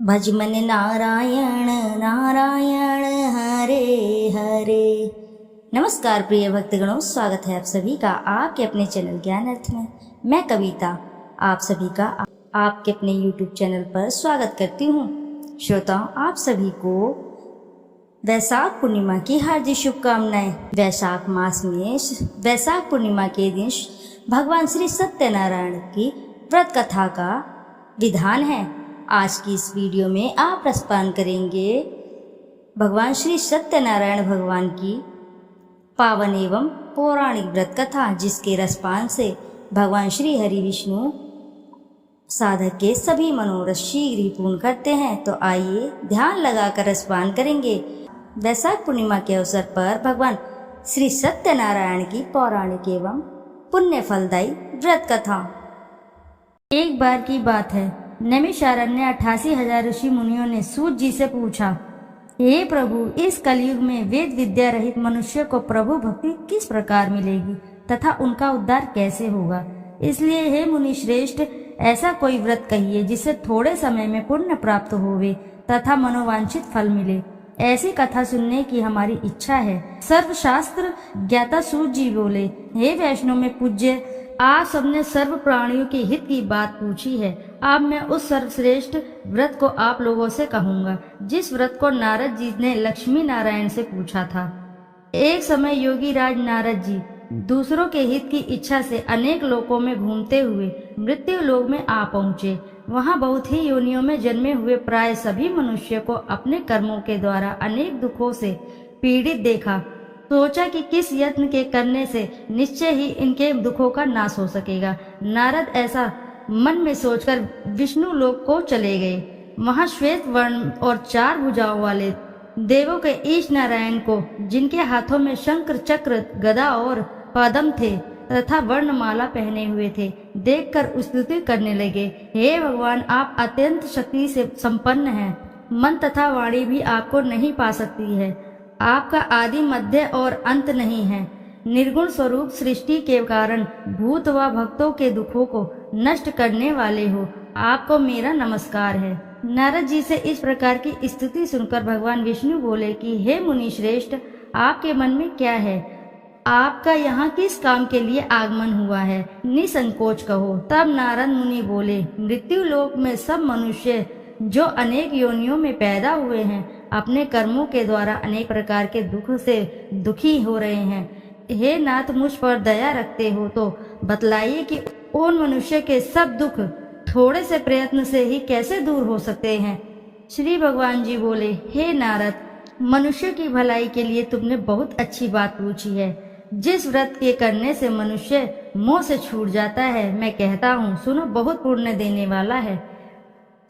भज मन नारायण नारायण हरे हरे। नमस्कार प्रिय भक्तगणों, स्वागत है आप सभी का आपके अपने चैनल ज्ञान अर्थ में। मैं कविता आप सभी का आपके अपने YouTube चैनल पर स्वागत करती हूँ। श्रोताओं, आप सभी को वैशाख पूर्णिमा की हार्दिक शुभकामनाएं। वैशाख मास में वैशाख पूर्णिमा के दिन भगवान श्री सत्यनारायण की व्रत कथा का विधान है। आज की इस वीडियो में आप रसपान करेंगे भगवान श्री सत्यनारायण भगवान की पावन एवं पौराणिक व्रत कथा, जिसके रसपान से भगवान श्री हरि विष्णु साधक के सभी मनोरथ शीघ्र ही पूर्ण करते हैं। तो आइए ध्यान लगाकर रसपान करेंगे। वैशाख पूर्णिमा के अवसर पर भगवान श्री सत्यनारायण की पौराणिक एवं पुण्य फलदायी व्रत कथा। एक बार की बात है, नैमिषारण्य 88,000 ऋषि मुनियों ने सूत जी से पूछा, हे प्रभु, इस कलयुग में वेद विद्या रहित मनुष्य को प्रभु भक्ति किस प्रकार मिलेगी तथा उनका उद्धार कैसे होगा। इसलिए हे मुनि श्रेष्ठ, ऐसा कोई व्रत कहिए जिससे थोड़े समय में पुण्य प्राप्त होवे तथा मनोवांछित फल मिले। ऐसी कथा सुनने की हमारी इच्छा है। सर्वशास्त्र ज्ञाता सूत जी बोले, हे वैष्णव में पूज्य, आप सबने सर्व प्राणियों के हित की बात पूछी है। अब मैं उस सर्वश्रेष्ठ व्रत को आप लोगों से कहूँगा, जिस व्रत को नारद जी ने लक्ष्मी नारायण से पूछा था। एक समय योगी राज नारद जी दूसरों के हित की इच्छा से अनेक लोकों में घूमते हुए मृत्यु लोक में आ पहुँचे। वहाँ बहुत ही योनियों में जन्मे हुए प्राय सभी मनुष्य को अपने कर्मों के द्वारा अनेक दुखों से पीड़ित देखा। सोचा कि किस यत्न के करने से निश्चय ही इनके दुखों का नाश हो सकेगा। नारद ऐसा मन में सोचकर विष्णु लोक को चले गए। वहाँ श्वेत वर्ण और 4 भुजाओं वाले देवों के ईश नारायण को, जिनके हाथों में शंकर चक्र गदा और पद्म थे तथा वर्णमाला पहने हुए थे, देखकर स्तुति करने लगे। हे भगवान, आप अत्यंत शक्ति से संपन्न हैं। मन तथा वाणी भी आपको नहीं पा सकती है। आपका आदि मध्य और अंत नहीं है। निर्गुण स्वरूप सृष्टि के कारण भूत व भक्तों के दुखों को नष्ट करने वाले हो। आपको मेरा नमस्कार है। नारद जी से इस प्रकार की स्तुति सुनकर भगवान विष्णु बोले कि हे मुनि श्रेष्ठ, आपके मन में क्या है? आपका यहाँ किस काम के लिए आगमन हुआ है? निसंकोच कहो। तब नारद मुनि बोले, मृत्यु लोक में सब मनुष्य जो अनेक योनियों में पैदा हुए हैं, अपने कर्मों के द्वारा अनेक प्रकार के दुख से दुखी हो रहे हैं। हे नाथ, मुझ पर दया रखते हो तो बतलाइए कि उन मनुष्य के सब दुख थोड़े से प्रयत्न से ही कैसे दूर हो सकते हैं। श्री भगवान जी बोले, हे नारद, मनुष्य की भलाई के लिए तुमने बहुत अच्छी बात पूछी है। जिस व्रत के करने से मनुष्य मोह से छूट जाता है, मैं कहता हूँ, सुनो, बहुत पुण्य देने वाला है।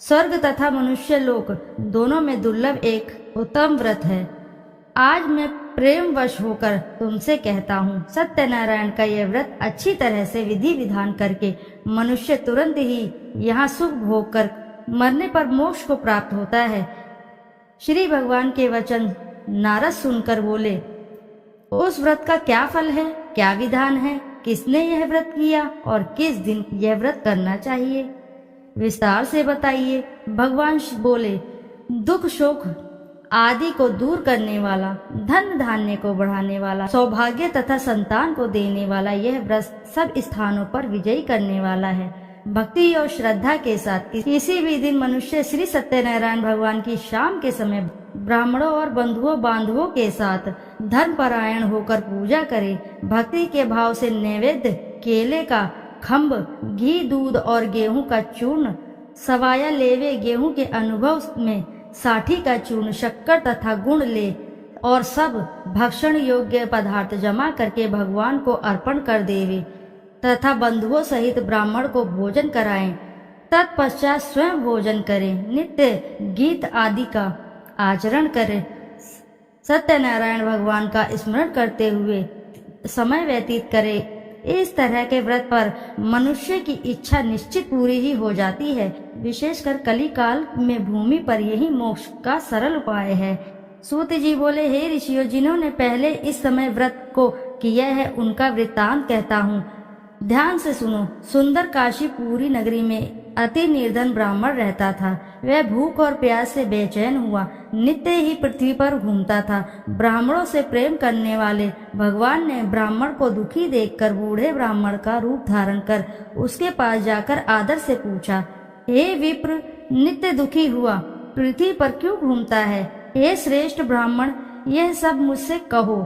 स्वर्ग तथा मनुष्य लोक दोनों में दुर्लभ एक उत्तम व्रत है। आज मैं प्रेम वश होकर तुमसे कहता हूँ, सत्यनारायण का यह व्रत अच्छी तरह से विधि विधान करके मनुष्य तुरंत ही यहाँ सुख भोग कर मरने पर मोक्ष को प्राप्त होता है। श्री भगवान के वचन नारद सुनकर बोले, उस व्रत का क्या फल है, क्या विधान है, किसने यह व्रत किया और किस दिन यह व्रत करना चाहिए, विस्तार से बताइए। भगवान बोले, दुख शोक आदि को दूर करने वाला, धन धान्य को बढ़ाने वाला, सौभाग्य तथा संतान को देने वाला यह व्रत सब स्थानों पर विजयी करने वाला है। भक्ति और श्रद्धा के साथ किसी भी दिन मनुष्य श्री सत्यनारायण भगवान की शाम के समय ब्राह्मणों और बंधुओं बांधवों के साथ धर्मपरायण होकर पूजा करे। भक्ति के भाव से नैवेद्य केले का खम्भ, घी, दूध और गेहूं का चूर्ण, सवाया लेवे गेहूं के अनुभव में साठी का चूर्ण, शक्कर तथा गुण ले और सब भक्षण योग्य पदार्थ जमा करके भगवान को अर्पण कर देवे तथा बंधुओं सहित ब्राह्मण को भोजन कराएं। तत्पश्चात स्वयं भोजन करें, नित्य गीत आदि का आचरण करें, सत्यनारायण भगवान का स्मरण करते हुए समय व्यतीत करें। इस तरह के व्रत पर मनुष्य की इच्छा निश्चित पूरी ही हो जाती है। विशेषकर कली काल में भूमि पर यही मोक्ष का सरल उपाय है। सूत जी बोले, हे ऋषियों, जिन्होंने पहले इस समय व्रत को किया है, उनका वृत्तांत कहता हूँ, ध्यान से सुनो। सुंदर काशीपुरी नगरी में अति निर्धन ब्राह्मण रहता था। वह भूख और प्यास से बेचैन हुआ नित्य ही पृथ्वी पर घूमता था। ब्राह्मणों से प्रेम करने वाले भगवान ने ब्राह्मण को दुखी देखकर बूढ़े ब्राह्मण का रूप धारण कर उसके पास जाकर आदर से पूछा, हे विप्र, नित्य दुखी हुआ पृथ्वी पर क्यों घूमता है? हे श्रेष्ठ ब्राह्मण, यह सब मुझसे कहो,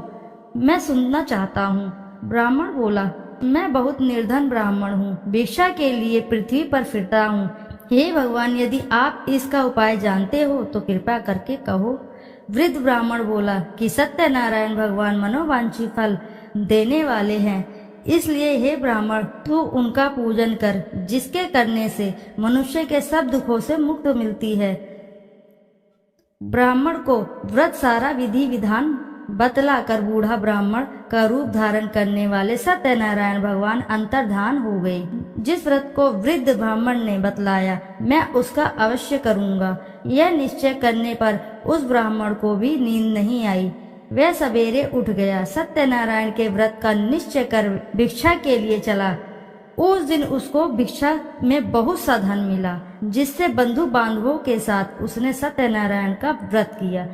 मैं सुनना चाहता हूँ। ब्राह्मण बोला, मैं बहुत निर्धन ब्राह्मण हूँ, भिक्षा के लिए पृथ्वी पर फिरता हूँ। हे भगवान, यदि आप इसका उपाय जानते हो तो कृपा करके कहो। वृद्ध ब्राह्मण बोला कि सत्यनारायण भगवान मनोवांछित फल देने वाले हैं, इसलिए हे ब्राह्मण, तू उनका पूजन कर, जिसके करने से मनुष्य के सब दुखों से मुक्त मिलती है। ब्राह्मण को व्रत सारा विधि विधान बतलाकर बूढ़ा ब्राह्मण का रूप धारण करने वाले सत्यनारायण भगवान अंतर्धान हो गए। जिस व्रत को वृद्ध ब्राह्मण ने बतलाया, मैं उसका अवश्य करूंगा। यह निश्चय करने पर उस ब्राह्मण को भी नींद नहीं आई। वह सवेरे उठ गया, सत्यनारायण के व्रत का निश्चय कर भिक्षा के लिए चला। उस दिन उसको भिक्षा में बहुत सा धन मिला, जिससे बंधु बांधवों के साथ उसने सत्यनारायण का व्रत किया।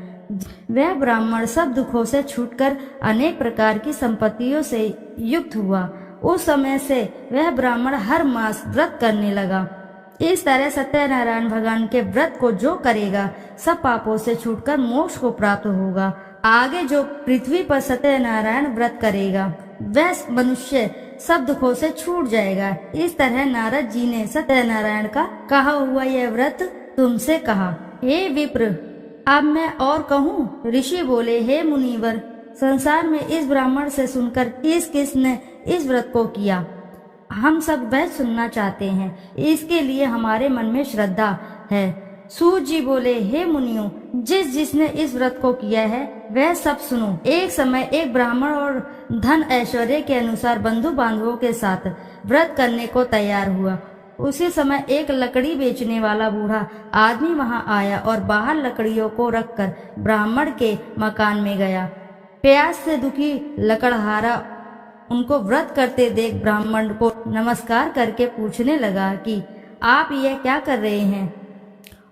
वह ब्राह्मण सब दुखों से छूटकर अनेक प्रकार की संपत्तियों से युक्त हुआ। उस समय से वह ब्राह्मण हर मास व्रत करने लगा। इस तरह सत्यनारायण भगवान के व्रत को जो करेगा, सब पापों से छूटकर मोक्ष को प्राप्त होगा। आगे जो पृथ्वी पर सत्यनारायण व्रत करेगा, वह मनुष्य सब दुखों से छूट जाएगा। इस तरह नारद जी ने सत्यनारायण का कहा हुआ यह व्रत तुमसे कहा। हे विप्र, अब मैं और कहूँ? ऋषि बोले, हे मुनिवर, संसार में इस ब्राह्मण से सुनकर किस किस ने इस व्रत को किया, हम सब वह सुनना चाहते हैं। इसके लिए हमारे मन में श्रद्धा है। सूत जी बोले, हे मुनियों, जिस जिसने इस व्रत को किया है वह सब सुनो। एक समय एक ब्राह्मण और धन ऐश्वर्य के अनुसार बंधु बांधवों के साथ व्रत करने को तैयार हुआ। उसी समय एक लकड़ी बेचने वाला बूढ़ा आदमी वहां आया और बाहर लकड़ियों को रखकर ब्राह्मण के मकान में गया। प्यास से दुखी लकड़हारा उनको व्रत करते देख ब्राह्मण को नमस्कार करके पूछने लगा कि आप यह क्या कर रहे हैं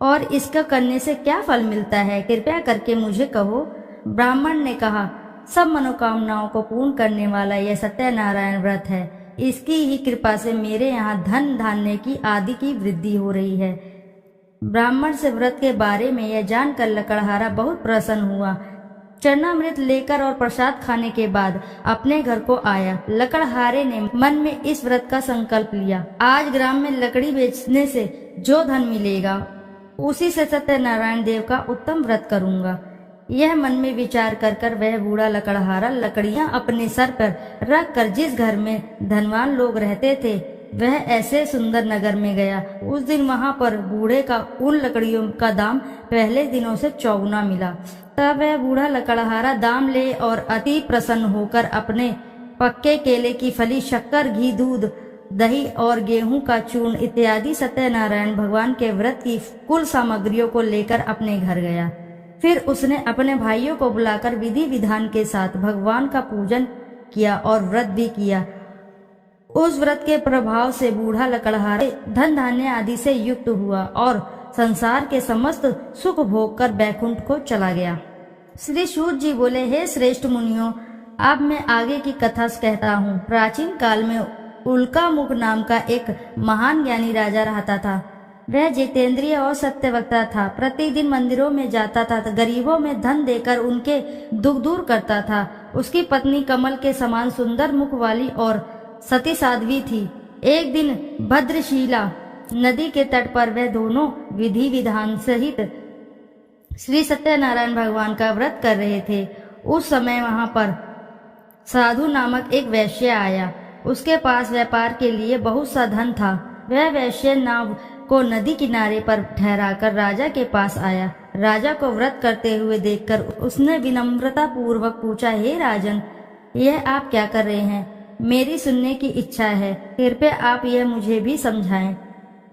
और इसका करने से क्या फल मिलता है, कृपया करके मुझे कहो। ब्राह्मण ने कहा, सब मनोकामनाओं को पूर्ण करने वाला यह सत्यनारायण व्रत है। इसकी ही कृपा से मेरे यहाँ धन धान्य की आदि की वृद्धि हो रही है। ब्राह्मण से व्रत के बारे में यह जानकर लकड़हारा बहुत प्रसन्न हुआ। चरणामृत लेकर और प्रसाद खाने के बाद अपने घर को आया। लकड़हारे ने मन में इस व्रत का संकल्प लिया, आज ग्राम में लकड़ी बेचने से जो धन मिलेगा उसी से सत्यनारायण देव का उत्तम व्रत करूंगा। यह मन में विचार कर वह बूढ़ा लकड़हारा लकड़ियां अपने सर पर रख कर जिस घर में धनवान लोग रहते थे वह ऐसे सुंदर नगर में गया। उस दिन वहां पर बूढ़े का उन लकड़ियों का दाम पहले दिनों से चौगुना मिला। तब वह बूढ़ा लकड़हारा दाम ले और अति प्रसन्न होकर अपने पक्के केले की फली, शक्कर, घी, दूध, दही और गेहूं का चूर्ण इत्यादि सत्यनारायण भगवान के व्रत की कुल सामग्रियों को लेकर अपने घर गया। फिर उसने अपने भाइयों को बुलाकर विधि विधान के साथ भगवान का पूजन किया और व्रत भी किया। उस व्रत के प्रभाव से बूढ़ा लकड़हारा धन धान्य आदि से युक्त हुआ और संसार के समस्त सुख भोग कर बैकुंठ को चला गया। श्री सूत जी बोले, हे श्रेष्ठ मुनियों, अब मैं आगे की कथा कहता हूँ। प्राचीन काल में उल्कामुख नाम का एक महान ज्ञानी राजा रहता था। वह जितेंद्रिय और सत्यवक्ता था। प्रतिदिन मंदिरों में जाता था, गरीबों में धन देकर उनके दुख दूर करता था। उसकी पत्नी कमल के समान सुंदर मुख वाली और सती साध्वी थी। एक दिन भद्रशिला नदी के तट पर वह दोनों विधि विधान सहित श्री सत्यनारायण भगवान का व्रत कर रहे थे। उस समय वहां पर साधु नामक एक वैश्य आया। उसके पास व्यापार के लिए बहुत सा धन था। वह वैश्य नाव को नदी किनारे पर ठहराकर राजा के पास आया। राजा को व्रत करते हुए देखकर उसने विनम्रता पूर्वक पूछा, हे राजन, यह आप क्या कर रहे हैं? मेरी सुनने की इच्छा है, कृपया आप यह मुझे भी समझाएं।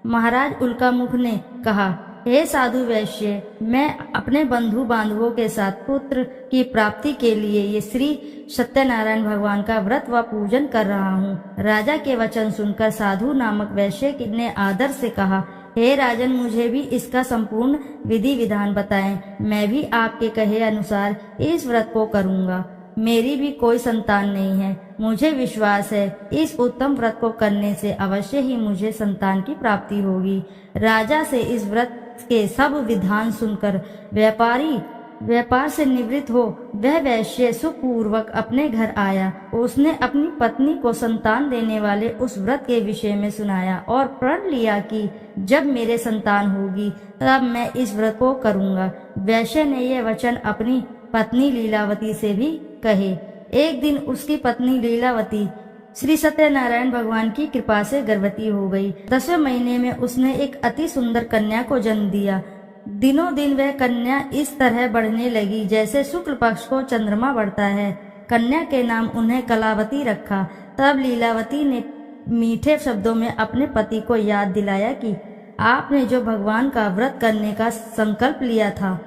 महाराज उल्कामुख ने कहा, हे साधु वैश्य, मैं अपने बंधु बांधवों के साथ पुत्र की प्राप्ति के लिए ये श्री सत्यनारायण भगवान का व्रत व पूजन कर रहा हूँ। राजा के वचन सुनकर साधु नामक वैश्य ने आदर से कहा, हे राजन, मुझे भी इसका संपूर्ण विधि विधान बताएं। मैं भी आपके कहे अनुसार इस व्रत को करूँगा। मेरी भी कोई संतान नहीं है। मुझे विश्वास है इस उत्तम व्रत को करने से अवश्य ही मुझे संतान की प्राप्ति होगी। राजा से इस व्रत के सब विधान सुनकर व्यापार से निवृत्त हो वह वैश्य सुखपूर्वक अपने घर आया। उसने अपनी पत्नी को संतान देने वाले उस व्रत के विषय में सुनाया और प्रण लिया कि जब मेरे संतान होगी तब मैं इस व्रत को करूँगा। वैश्य ने यह वचन अपनी पत्नी लीलावती से भी कहे। एक दिन उसकी पत्नी लीलावती श्री सत्यनारायण भगवान की कृपा से गर्भवती हो गई। 10वें महीने में उसने एक अति सुंदर कन्या को जन्म दिया। दिनों दिन वह कन्या इस तरह बढ़ने लगी जैसे शुक्ल पक्ष को चंद्रमा बढ़ता है। कन्या के नाम उन्हें कलावती रखा। तब लीलावती ने मीठे शब्दों में अपने पति को याद दिलाया कि आपने जो भगवान का व्रत करने का संकल्प लिया था,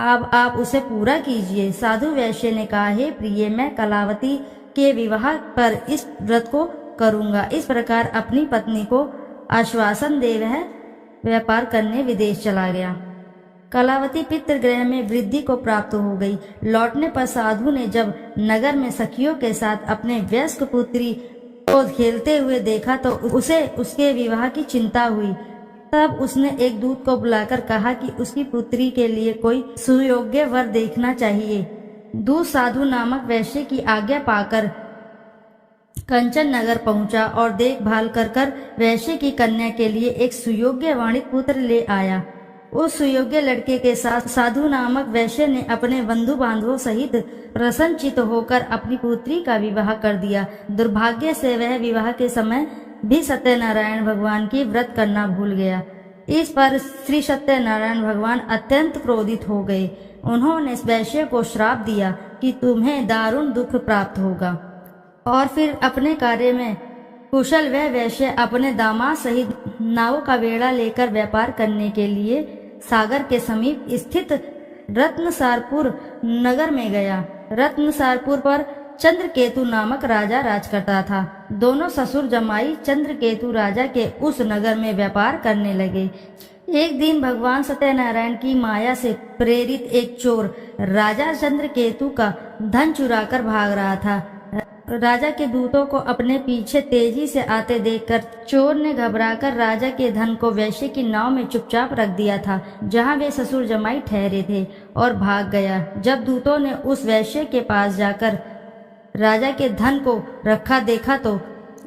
अब आप उसे पूरा कीजिए। साधु वैश्य ने कहा, हे प्रिय, मैं कलावती के विवाह पर इस व्रत को करूंगा। इस प्रकार अपनी पत्नी को आश्वासन दे वह व्यापार करने विदेश चला गया। कलावती पितृगृह में वृद्धि को प्राप्त हो गई। लौटने पर साधु ने जब नगर में सखियों के साथ अपने वयस्क पुत्री को खेलते हुए देखा तो उसे उसके विवाह की चिंता हुई। तब उसने एक दूत को बुलाकर कहा कि उसकी पुत्री के लिए कोई सुयोग्य वर देखना चाहिए। दूत साधु नामक वैश्य की आज्ञा पाकर कंचन नगर पहुंचा और देखभाल कर वैश्य की कन्या के लिए एक सुयोग्य वाणिक पुत्र ले आया। उस सुयोग्य लड़के के साथ साधु नामक वैश्य ने अपने बंधु बांधवों सहित प्रसन्नचित्त होकर अपनी पुत्री का विवाह कर दिया। दुर्भाग्य से वह विवाह के समय भी सत्यनारायण भगवान की व्रत करना भूल गया। इस पर श्री सत्यनारायण भगवान अत्यंत क्रोधित हो गए। उन्होंने वैश्य को श्राप दिया कि तुम्हें दारुण दुख प्राप्त होगा। और फिर अपने कार्य में कुशल वह वैश्य अपने दामाद सहित नावों का बेड़ा लेकर व्यापार करने के लिए सागर के समीप स्थित रत्नसारपुर नगर में गया। रत्नसारपुर पर चंद्रकेतु नामक राजा राज करता था। दोनों ससुर जमाई चंद्रकेतु राजा के उस नगर में व्यापार करने लगे। एक दिन भगवान सत्यनारायण की माया से प्रेरित एक चोर राजा चंद्रकेतु का धन चुराकर भाग रहा था। राजा के दूतों को अपने पीछे तेजी से आते देखकर चोर ने घबराकर राजा के धन को वैश्य की नाव में चुपचाप रख दिया था जहां वे ससुर जमाई ठहरे थे और भाग गया। जब दूतों ने उस वैश्य के पास जाकर राजा के धन को रखा देखा तो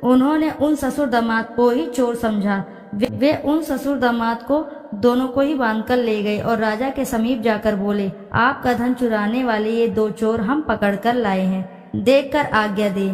उन्होंने उन ससुर दामाद को ही चोर समझा। वे उन ससुर दामाद को दोनों को ही बांधकर ले गए और राजा के समीप जाकर बोले, आपका धन चुराने वाले ये दो चोर हम पकड़कर लाए हैं, देखकर आज्ञा दे।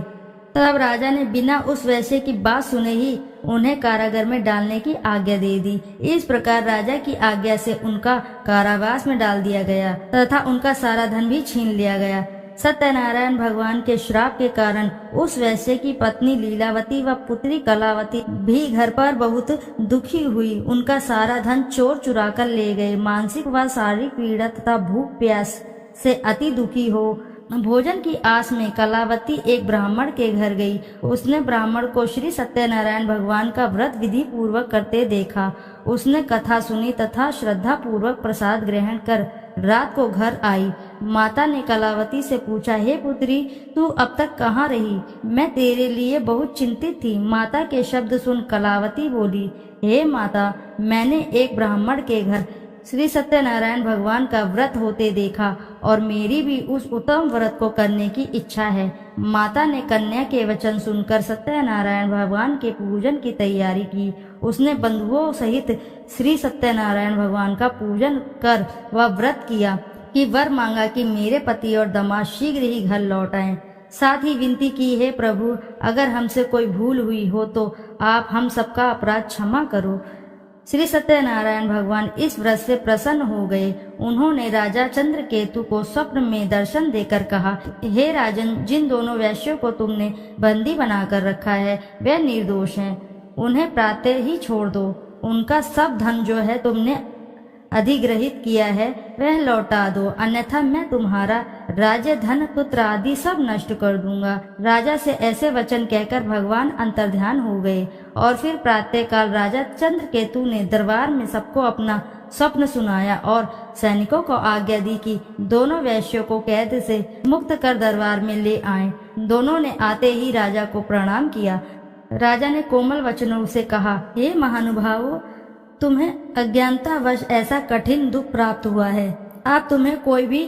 तब राजा ने बिना उस वैश्य की बात सुने ही उन्हें कारागार में डालने की आज्ञा दे दी। इस प्रकार राजा की आज्ञा से उनका कारावास में डाल दिया गया तथा उनका सारा धन भी छीन लिया गया। सत्यनारायण भगवान के श्राप के कारण उस वैश्य की पत्नी लीलावती व पुत्री कलावती भी घर पर बहुत दुखी हुई। उनका सारा धन चोर चुरा कर ले गए। मानसिक व शारीरिक पीड़ा तथा भूख प्यास से अति दुखी हो भोजन की आस में कलावती एक ब्राह्मण के घर गई। उसने ब्राह्मण को श्री सत्यनारायण भगवान का व्रत विधि पूर्वक करते देखा। उसने कथा सुनी तथा श्रद्धा पूर्वक प्रसाद ग्रहण कर रात को घर आई। माता ने कलावती से पूछा, हे पुत्री, तू अब तक कहाँ रही? मैं तेरे लिए बहुत चिंतित थी। माता के शब्द सुन कलावती बोली, हे माता, मैंने एक ब्राह्मण के घर श्री सत्यनारायण भगवान का व्रत होते देखा और मेरी भी उस उत्तम व्रत को करने की इच्छा है। माता ने कन्या के वचन सुनकर सत्यनारायण भगवान के पूजन की तैयारी की। उसने बंधुओं सहित श्री सत्यनारायण भगवान का पूजन कर वह व्रत किया कि वर मांगा कि मेरे पति और दामाद शीघ्र ही घर लौट आएं। साथ ही विनती की, हे प्रभु, अगर हमसे कोई भूल हुई हो तो आप हम सबका अपराध क्षमा करो। श्री सत्यनारायण भगवान इस व्रत से प्रसन्न हो गए। उन्होंने राजा चंद्रकेतु को स्वप्न में दर्शन देकर कहा, हे राजन, जिन दोनों वैश्यों को तुमने बंदी बनाकर रखा है वे निर्दोष हैं। उन्हें प्रातः ही छोड़ दो। उनका सब धन जो है तुमने अधिग्रहित किया है वह लौटा दो, अन्यथा मैं तुम्हारा राज्य, धन, पुत्र आदि सब नष्ट कर दूंगा। राजा से ऐसे वचन कहकर भगवान अंतर्ध्यान हो गए। और फिर प्रातःकाल राजा चंद्रकेतु ने दरबार में सबको अपना स्वप्न सुनाया और सैनिकों को आज्ञा दी कि दोनों वैश्यों को कैद से मुक्त कर दरबार में ले आए। दोनों ने आते ही राजा को प्रणाम किया। राजा ने कोमल वचनों से कहा, हे महानुभावों, तुम्हें अज्ञानतावश ऐसा कठिन दुख प्राप्त हुआ है। अब तुम्हें कोई भी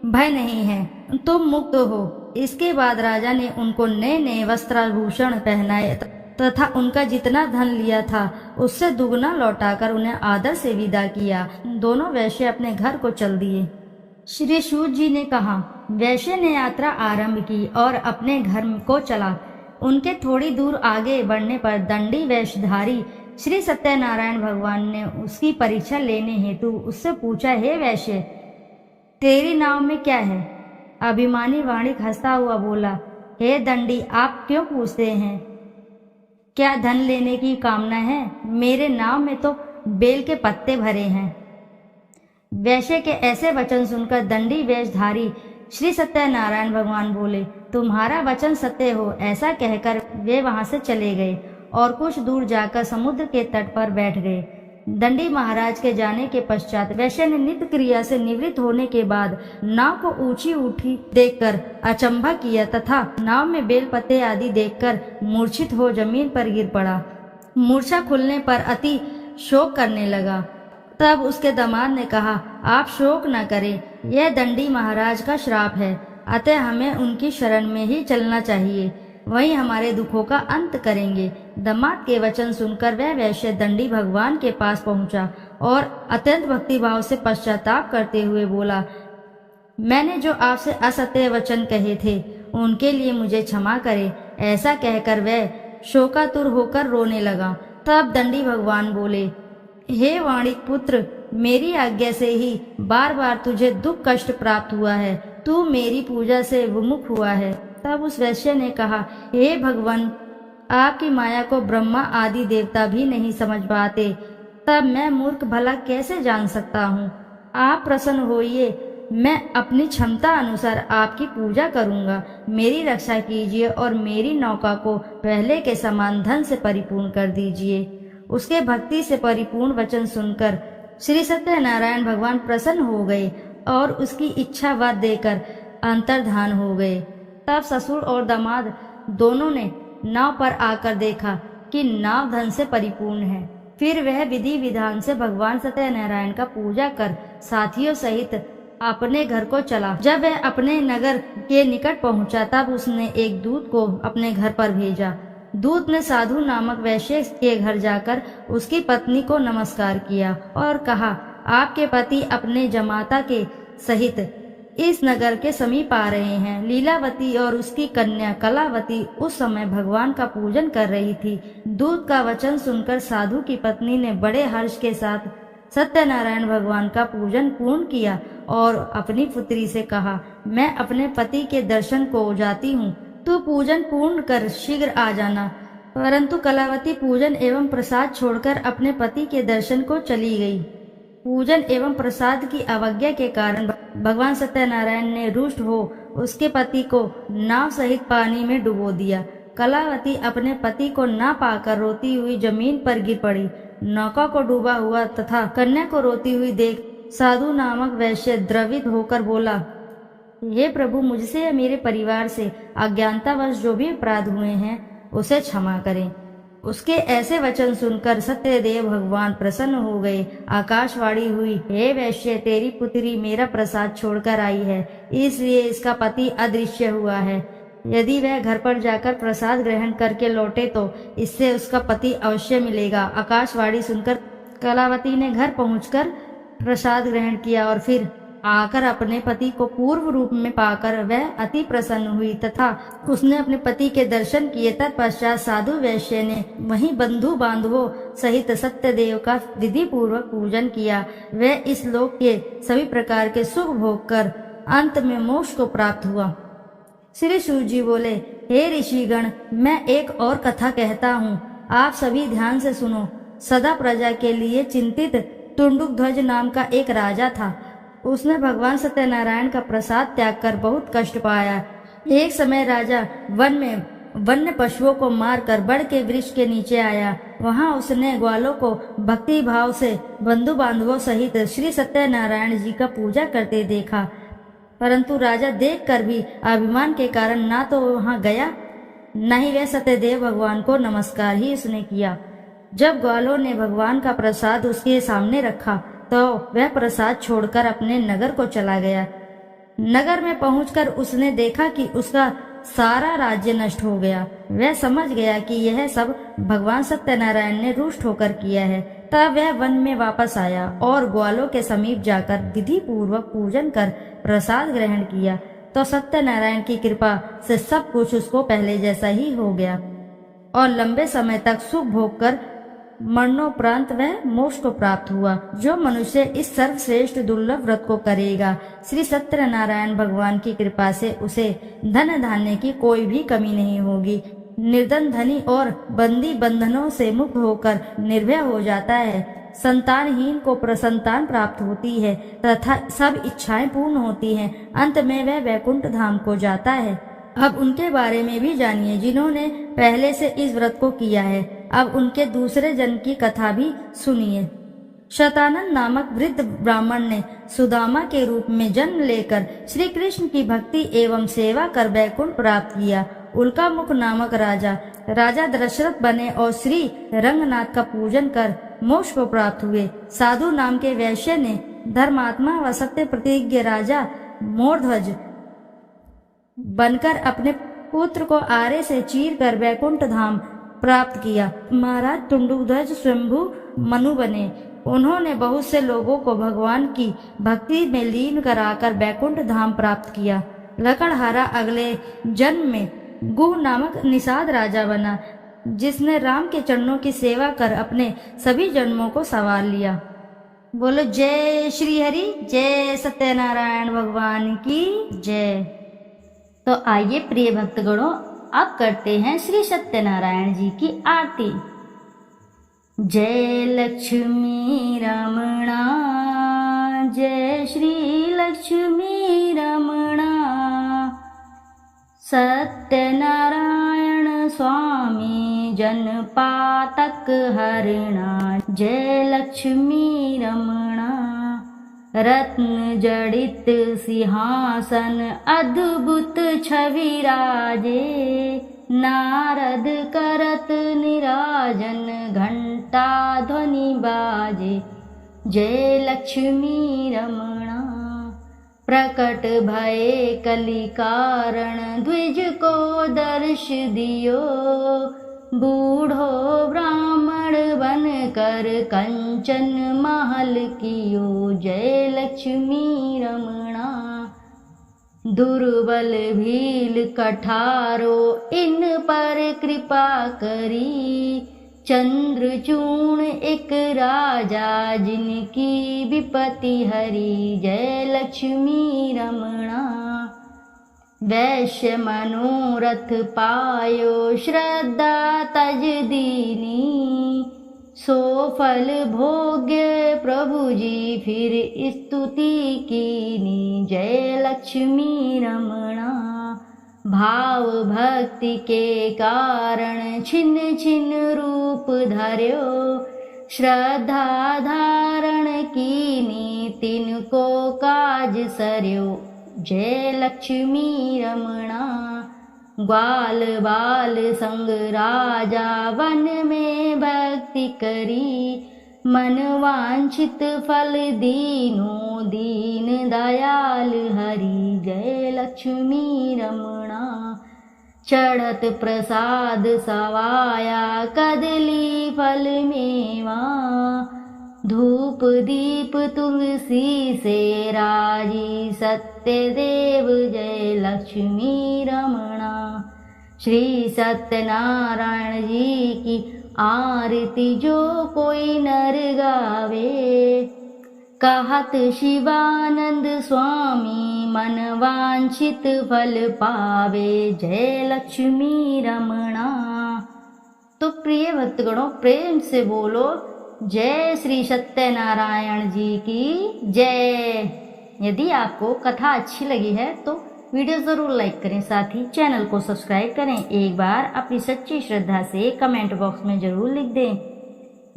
भय नहीं है, तुम मुक्त हो। इसके बाद राजा ने उनको नए नए वस्त्राभूषण पहनाए तथा उनका जितना धन लिया था उससे दुगना लौटाकर उन्हें आदर से विदा किया। दोनों वैश्य अपने घर को चल दिए। श्री सूत जी ने कहा, वैश्य ने यात्रा आरंभ की और अपने घर को चला। उनके थोड़ी दूर आगे बढ़ने पर दंडी वेशधारी श्री सत्यनारायण भगवान ने उसकी परीक्षा लेने हेतु उससे पूछा, हे वैश्य, तेरी नाव में क्या है? अभिमानी वाणिक हंसता हुआ बोला, हे दंडी, आप क्यों पूछते हैं? क्या धन लेने की कामना है? मेरे नाव में तो बेल के पत्ते भरे हैं। वैश्य के ऐसे वचन सुनकर दंडी वेशधारी श्री सत्यनारायण भगवान बोले, तुम्हारा वचन सत्य हो। ऐसा कहकर वे वहां से चले गए और कुछ दूर जाकर समुद्र के तट पर बैठ गए। दंडी महाराज के जाने के पश्चात वैश्य ने नित्य क्रिया से निवृत्त होने के बाद नाव को ऊंची उठी देखकर अचंभा किया तथा नाव में बेल पत्ते आदि देखकर मूर्छित हो जमीन पर गिर पड़ा। मूर्छा खुलने पर अति शोक करने लगा। तब उसके दामाद ने कहा, आप शोक न करें, यह दंडी महाराज का श्राप है, अतः हमें उनकी शरण में ही चलना चाहिए, वही हमारे दुखों का अंत करेंगे। दामाद के वचन सुनकर वह वैश्य दंडी भगवान के पास पहुंचा और अत्यंत भक्तिभाव से पश्चाताप करते हुए बोला, मैंने जो आपसे असत्य वचन कहे थे उनके लिए मुझे क्षमा करें। ऐसा कहकर वह शोकातुर होकर रोने लगा। तब दंडी भगवान बोले, हे वाणिक पुत्र, मेरी आज्ञा से ही बार बार तुझे दुख कष्ट प्राप्त हुआ है, तू मेरी पूजा से विमुख हुआ है। तब उस वैश्य ने कहा, हे भगवान, आपकी माया को ब्रह्मा आदि देवता भी नहीं समझ पाते, तब मैं मूर्ख भला कैसे जान सकता हूँ? आप प्रसन्न होइए, मैं अपनी क्षमता अनुसार आपकी पूजा करूँगा। मेरी रक्षा कीजिए और मेरी नौका को पहले के समान धन से परिपूर्ण कर दीजिए। उसके भक्ति से परिपूर्ण वचन सुनकर श्री सत्यनारायण भगवान प्रसन्न हो गए और उसकी इच्छा वर देकर अंतर्धान हो गए। तब ससुर और दामाद दोनों ने नाव पर आकर देखा कि नाव धन से परिपूर्ण है। फिर वह विधि विधान से भगवान सत्यनारायण का पूजा कर साथियों सहित अपने घर को चला। जब वह अपने नगर के निकट पहुंचा तब उसने एक दूत को अपने घर पर भेजा। दूत ने साधु नामक वैश्य के घर जाकर उसकी पत्नी को नमस्कार किया और कहा, आपके पति अपने जमाता के सहित इस नगर के समीप आ रहे हैं। लीलावती और उसकी कन्या कलावती उस समय भगवान का पूजन कर रही थी। दूत का वचन सुनकर साधु की पत्नी ने बड़े हर्ष के साथ सत्यनारायण भगवान का पूजन पूर्ण किया और अपनी पुत्री से कहा, मैं अपने पति के दर्शन को जाती हूँ, तू पूजन पूर्ण कर शीघ्र आ जाना। परंतु कलावती पूजन एवं प्रसाद छोड़कर अपने पति के दर्शन को चली गई। पूजन एवं प्रसाद की अवज्ञा के कारण भगवान सत्यनारायण ने रुष्ट हो उसके पति को नाव सहित पानी में डुबो दिया। कलावती अपने पति को ना पाकर रोती हुई जमीन पर गिर पड़ी। नौका को डूबा हुआ तथा कन्या को रोती हुई देख साधु नामक वैश्य द्रवित होकर बोला, हे प्रभु, मुझसे या मेरे परिवार से अज्ञानतावश जो भी अपराध हुए हैं उसे क्षमा करें। उसके ऐसे वचन सुनकर सत्यदेव भगवान प्रसन्न हो गए। आकाशवाणी हुई, हे वैश्य, तेरी पुत्री मेरा प्रसाद छोड़कर आई है, इसलिए इसका पति अदृश्य हुआ है। यदि वह घर पर जाकर प्रसाद ग्रहण करके लौटे तो इससे उसका पति अवश्य मिलेगा। आकाशवाणी सुनकर कलावती ने घर पहुंचकर प्रसाद ग्रहण किया और फिर आकर अपने पति को पूर्व रूप में पाकर वह अति प्रसन्न हुई तथा उसने अपने पति के दर्शन किए। तत्पश्चात साधु वैश्य ने वहीं बंधु बांधवों सहित सत्यदेव का विधि पूर्वक पूजन किया। वह इस लोक के सभी प्रकार के सुख भोग कर अंत में मोक्ष को प्राप्त हुआ। श्री सूत जी बोले, हे ऋषिगण, मैं एक और कथा कहता हूँ, आप सभी ध्यान से सुनो। सदा प्रजा के लिए चिंतित टुंडुकध्वज नाम का एक राजा था। उसने भगवान सत्यनारायण का प्रसाद त्याग कर बहुत कष्ट पाया। एक समय राजा वन में वन्य पशुओं को मारकर बड़ के वृक्ष के नीचे आया। वहां उसने ग्वालों को भक्ति भाव से बंधु बांधवों सहित श्री सत्यनारायण जी का पूजा करते देखा, परंतु राजा देखकर भी अभिमान के कारण ना तो वहां गया, न ही वह सत्यदेव भगवान को नमस्कार ही उसने किया। जब ग्वालों ने भगवान का प्रसाद उसके सामने रखा तो वह प्रसाद छोड़कर अपने नगर को चला गया। नगर में पहुंचकर उसने देखा कि उसका सारा राज्य नष्ट हो गया। वह समझ गया कि यह सब भगवान सत्यनारायण ने रुष्ट होकर किया है। तब वह वन में वापस आया और ग्वालों के समीप जाकर विधि पूर्वक पूजन कर प्रसाद ग्रहण किया तो सत्यनारायण की कृपा से सब कुछ उसको पहले जैसा ही हो गया और लंबे समय तक सुख भोग कर मरणोपरांत वह मोक्ष को प्राप्त हुआ। जो मनुष्य इस सर्वश्रेष्ठ दुर्लभ व्रत को करेगा, श्री सत्यनारायण भगवान की कृपा से उसे धन धान्य की कोई भी कमी नहीं होगी। निर्धन धनी और बंदी बंधनों से मुक्त होकर निर्भय हो जाता है। संतानहीन को प्रसंतान प्राप्त होती है तथा सब इच्छाएं पूर्ण होती हैं। अंत में वह वैकुंठ धाम को जाता है। अब उनके बारे में भी जानिए जिन्होंने पहले से इस व्रत को किया है। अब उनके दूसरे जन्म की कथा भी सुनिए। शतानंद नामक वृद्ध ब्राह्मण ने सुदामा के रूप में जन्म लेकर श्री कृष्ण की भक्ति एवं सेवा कर वैकुंठ प्राप्त किया। उल्का मुख नामक राजा दशरथ बने और श्री रंगनाथ का पूजन कर मोक्ष को प्राप्त हुए। साधु नाम के वैश्य ने धर्मात्मा व सत्य प्रतिज्ञ राजा मोरध्वज बनकर अपने पुत्र को आरे से चीर कर वैकुंठ धाम प्राप्त किया। महाराज टुंडुकध्वज स्वयंभू मनु बने। उन्होंने बहुत से लोगों को भगवान की भक्ति में लीन कराकर वैकुंठ धाम प्राप्त किया। लकड़हारा अगले जन्म में गुह नामक निषाद राजा बना, जिसने राम के चरणों की सेवा कर अपने सभी जन्मों को संवार लिया। बोलो जय श्री हरि, जय सत्यनारायण भगवान की जय। तो आइए प्रिय भक्तगणों, अब करते हैं श्री सत्यनारायण जी की आरती। जय लक्ष्मी रमणा, जय श्री लक्ष्मी रमणा, सत्यनारायण स्वामी जन पातक हरणा। जय लक्ष्मी रमणा, रत्न जड़ित सिंहासन अद्भुत छवि राजे, नारद करत निराजन घंटा ध्वनि बाजे। जय लक्ष्मी रमणा, प्रकट भये कलि कारण द्विज को दर्श दियो, बूढ़ो ब्राह्मण बन कर कंचन महल कियो। जय लक्ष्मी रमणा, दुर्बल भील कठारो इन पर कृपा करी, चंद्रचूर्ण एक राजा जिनकी विपत्ति हरी। जय लक्ष्मी रमणा, वैश्य मनोरथ पायो श्रद्धा तज दीनी, सो फल भोग्य प्रभु जी फिर स्तुति कीनी। जय लक्ष्मी रमणा, भाव भक्ति के कारण छिन छिन रूप धर्यो, श्रद्धा धारण कीनी तिनको काज सर्यो। जय लक्ष्मी रमणा, ग्वाल बाल संग राजा वन में भक्ति करी, मन वांछित फल दीनो दीन दयाल हरि। जय लक्ष्मी रमणा, चढ़त प्रसाद सवाया कदली फल मेवा, धूप दीप तुलसी से राजी सत्यदेव। जय लक्ष्मी रमणा, श्री सत्यनारायण जी की आरती जो कोई नर गावे, कहत शिवानंद स्वामी मन वांछित फल पावे। जय लक्ष्मी रमणा। तो प्रिय भक्तगणों, प्रेम से बोलो जय श्री सत्यनारायण जी की जय। यदि आपको कथा अच्छी लगी है तो वीडियो ज़रूर लाइक करें, साथ ही चैनल को सब्सक्राइब करें। एक बार अपनी सच्ची श्रद्धा से कमेंट बॉक्स में ज़रूर लिख दें,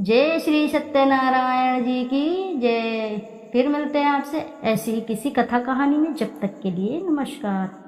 जय श्री सत्यनारायण जी की जय। फिर मिलते हैं आपसे ऐसी ही किसी कथा कहानी में। जब तक के लिए नमस्कार।